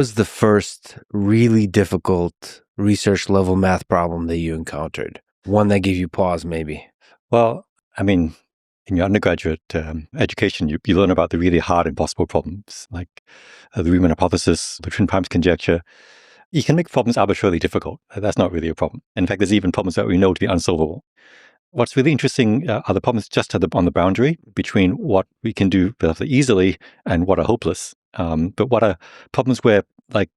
Was the first really difficult research level math problem that you encountered? One that gave you pause, maybe? Well, I mean, in your undergraduate education, you learn about the really hard, impossible problems, like the Riemann hypothesis, the twin primes conjecture. You can make problems arbitrarily difficult. That's not really a problem. In fact, there's even problems that we know to be unsolvable. What's really interesting are the problems just on the boundary between what we can do relatively easily and what are hopeless. But what are problems where, like,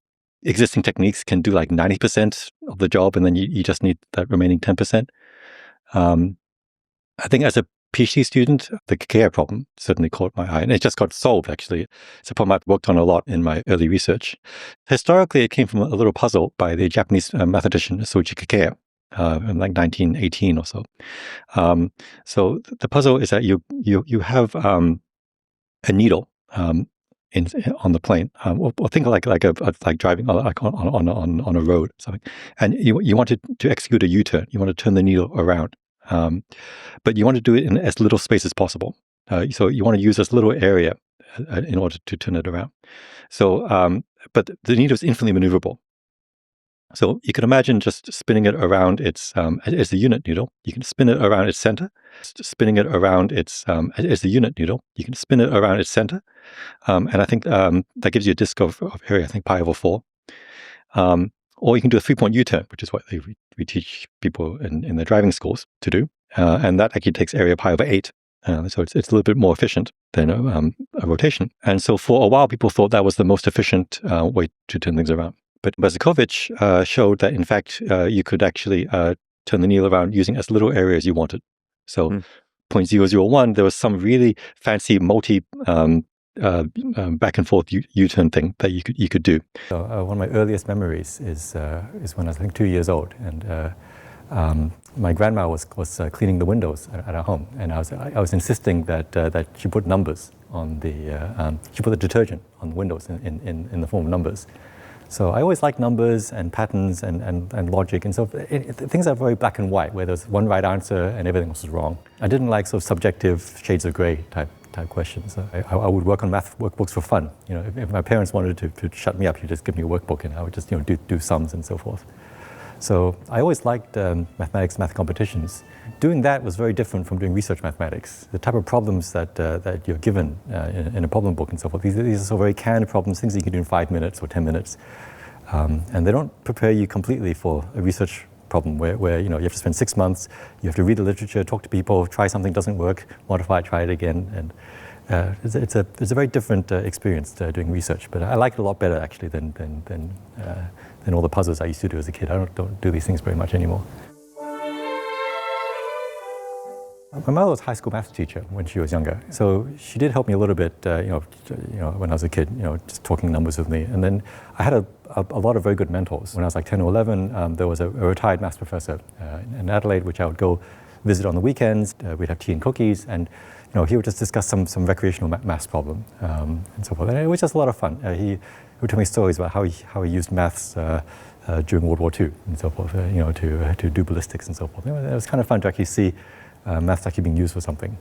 existing techniques can do like 90% of the job, and then you just need that remaining 10%. I think as a PhD student, the Kakea problem certainly caught my eye, and it just got solved, actually. It's a problem I've worked on a lot in my early research. Historically, it came from a little puzzle by the Japanese mathematician Soji Kakea in like 1918 or so. So the puzzle is that you have a needle on the plane, or think like driving on a road or something, and you wanted to execute a U-turn. You want to turn the needle around. But you want to do it in as little space as possible. So you want to use as little area in order to turn it around. So, but the needle is infinitely maneuverable. So you can imagine just spinning it around its a unit needle. You can spin it around its center. Spinning it around its as a unit needle. You can spin it around its center, and I think that gives you a disk of area. I think pi over 4. Or you can do a 3-point U-turn, which is what we teach people in their driving schools to do. And that actually takes area pi over 8. So it's a little bit more efficient than a rotation. And so for a while, people thought that was the most efficient way to turn things around. But Bezukovich showed that, in fact, you could actually turn the needle around using as little area as you wanted. So 0.001, there was some really fancy back and forth U-turn thing that you could do. So one of my earliest memories is when I was, I think, 2 years old, and my grandma was cleaning the windows at our home, and I was insisting that she put numbers on she put the detergent on the windows in the form of numbers. So I always liked numbers and patterns and logic, and so things are very black and white, where there's one right answer and everything else is wrong. I didn't like sort of subjective shades of gray type questions. I would work on math workbooks for fun. If my parents wanted to shut me up, you'd just give me a workbook, and I would just do sums and so forth. So I always liked math competitions. Doing that was very different from doing research mathematics. The type of problems that you're given in a problem book and so forth, these are so very canned problems, things that you can do in 5 minutes or 10 minutes. And they don't prepare you completely for a research problem where you have to spend 6 months, you have to read the literature, talk to people, try something, doesn't work, modify it, try it again. And it's a very different experience doing research, but I like it a lot better actually than all the puzzles I used to do as a kid. I don't do these things very much anymore. My mother was a high school math teacher when she was younger, so she did help me a little bit, when I was a kid, just talking numbers with me. And then I had a lot of very good mentors. When I was like 10 or 11, there was a retired maths professor in Adelaide, which I would go visit on the weekends. We'd have tea and cookies, and he would just discuss some recreational maths problem and so forth. And it was just a lot of fun. He would tell me stories about how he used maths during World War II and so forth, to do ballistics and so forth. It was kind of fun to actually see maths actually being used for something.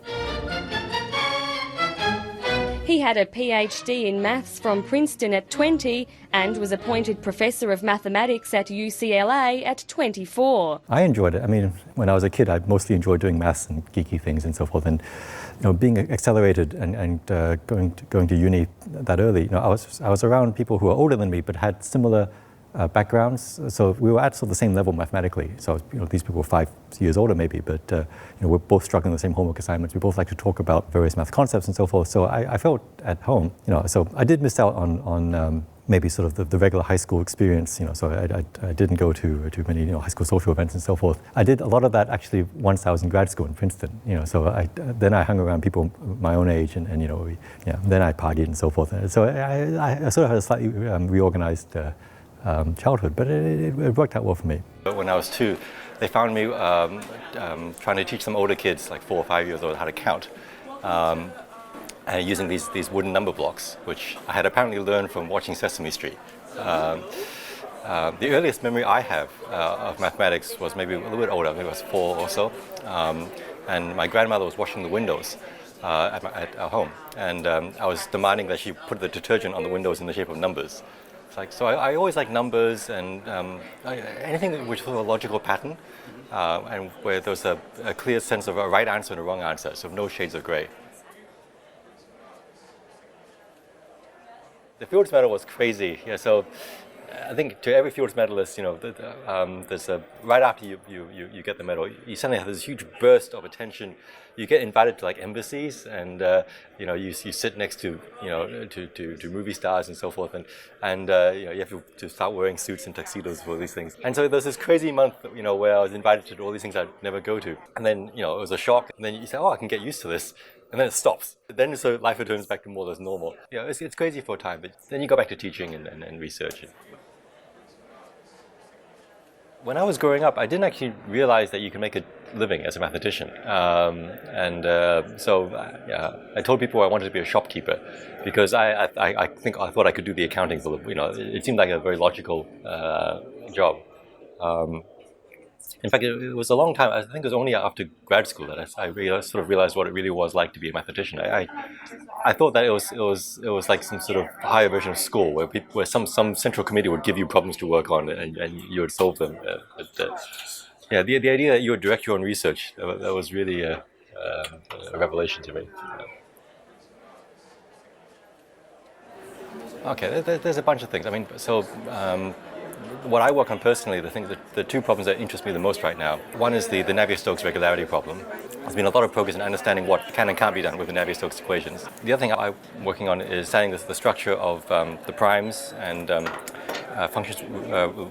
He had a PhD in maths from Princeton at 20 and was appointed Professor of Mathematics at UCLA at 24. I enjoyed it. I mean, when I was a kid, I mostly enjoyed doing maths and geeky things and so forth. And being accelerated and going to uni that early, I was around people who were older than me but had similar backgrounds, so we were at sort of the same level mathematically. So these people were 5 years older maybe, but we're both struggling with the same homework assignments. We both like to talk about various math concepts and so forth. So I felt at home. So I did miss out on maybe sort of the regular high school experience. So I didn't go to many high school social events and so forth. I did a lot of that actually once I was in grad school in Princeton. So then I hung around people my own age, and then I partied and so forth. So I sort of had a slightly reorganized childhood, but it worked out well for me. But when I was 2, they found me trying to teach some older kids, like 4 or 5 years old, how to count, using these wooden number blocks, which I had apparently learned from watching Sesame Street. The earliest memory I have of mathematics was maybe a little bit older, maybe I was 4 or so, and my grandmother was washing the windows at our home, and I was demanding that she put the detergent on the windows in the shape of numbers. So I always like numbers and anything which was a logical pattern, and where there's a clear sense of a right answer and a wrong answer, so no shades of gray. The Fields Medal was crazy. Yeah, so I think to every Fields medalist, there's right after you get the medal, you suddenly have this huge burst of attention. You get invited to like embassies, and you sit next to to movie stars and so forth, and you have to start wearing suits and tuxedos for these things. And so there's this crazy month, where I was invited to all these things I'd never go to, and then it was a shock. And then you say, oh, I can get used to this. And then it stops. Then so life returns back to more or less normal. It's crazy for a time, but then you go back to teaching and research. When I was growing up, I didn't actually realize that you can make a living as a mathematician. So I told people I wanted to be a shopkeeper because I thought I could do the accounting for them. It seemed like a very logical job. In fact, it was a long time. I think it was only after grad school that I realized what it really was like to be a mathematician. I thought that it was like some sort of higher version of school where some central committee would give you problems to work on and you would solve them. The idea that you would direct your own research, that was really a revelation to me. Okay, there's a bunch of things. What I work on personally, the two problems that interest me the most right now, one is the Navier-Stokes regularity problem. There's been a lot of progress in understanding what can and can't be done with the Navier-Stokes equations. The other thing I'm working on is studying the structure of the primes and functions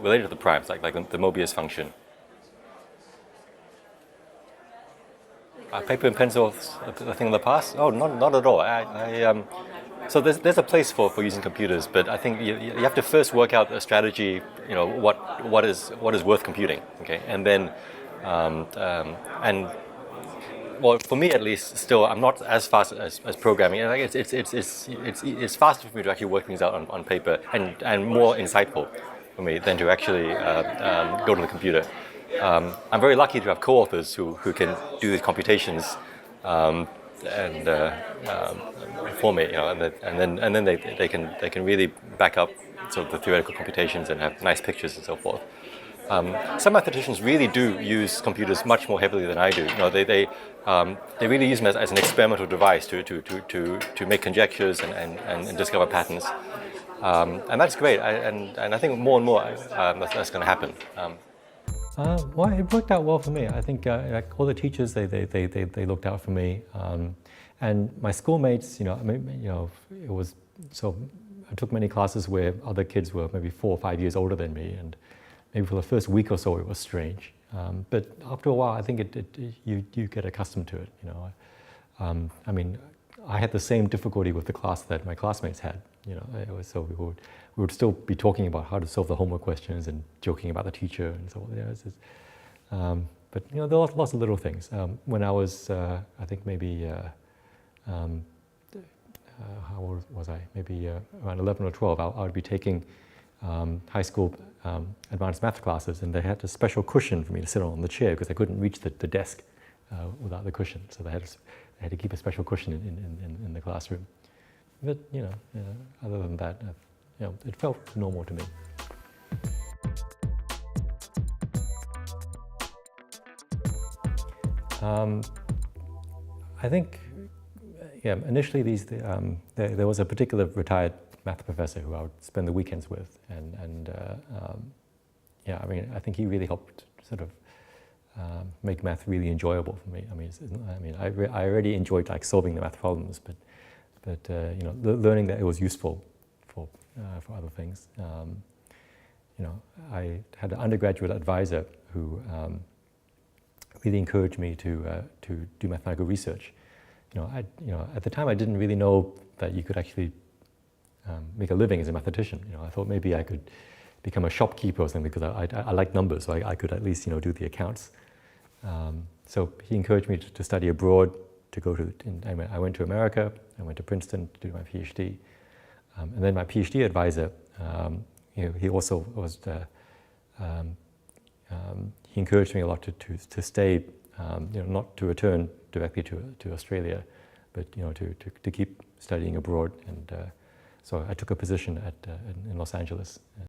related to the primes, like the Mobius function. Paper and pencil, a thing in the past? Oh, not at all. So there's a place for using computers, but I think you have to first work out a strategy. What is worth computing, okay? And then well, for me at least, still I'm not as fast as programming. It's faster for me to actually work things out on paper and more insightful for me than to actually go to the computer. I'm very lucky to have co-authors who can do these computations. For me, and then they can really back up sort of the theoretical computations and have nice pictures and so forth. Some mathematicians really do use computers much more heavily than I do. They really use them as an experimental device to make conjectures and discover patterns, and that's great. And I think more and more that's going to happen. Well, it worked out well for me. I think like all the teachers, they looked out for me, and my schoolmates. It was so. I took many classes where other kids were maybe 4 or 5 years older than me, and maybe for the first week or so it was strange. But after a while, I think you get accustomed to it. I had the same difficulty with the class that my classmates had. So we would still be talking about how to solve the homework questions and joking about the teacher and so on. But there were lots of little things. When I was, I think maybe, how old was I? Maybe around 11 or 12. I would be taking high school advanced math classes, and they had a special cushion for me to sit on the chair because I couldn't reach the desk without the cushion. So they had to keep a special cushion in the classroom. But other than that, it felt normal to me. I think, initially there was a particular retired math professor who I would spend the weekends with, and I think he really helped sort of make math really enjoyable for me. I already enjoyed like solving the math problems, but learning that it was useful for other things. I had an undergraduate advisor who really encouraged me to do mathematical research. At the time I didn't really know that you could actually make a living as a mathematician. I thought maybe I could become a shopkeeper or something because I like numbers, so I could at least do the accounts. So he encouraged me to study abroad, to go to. I went to America. I went to Princeton to do my PhD, and then my PhD advisor, he also was. He encouraged me a lot to stay, not to return directly to Australia, but to keep studying abroad. And So I took a position in Los Angeles.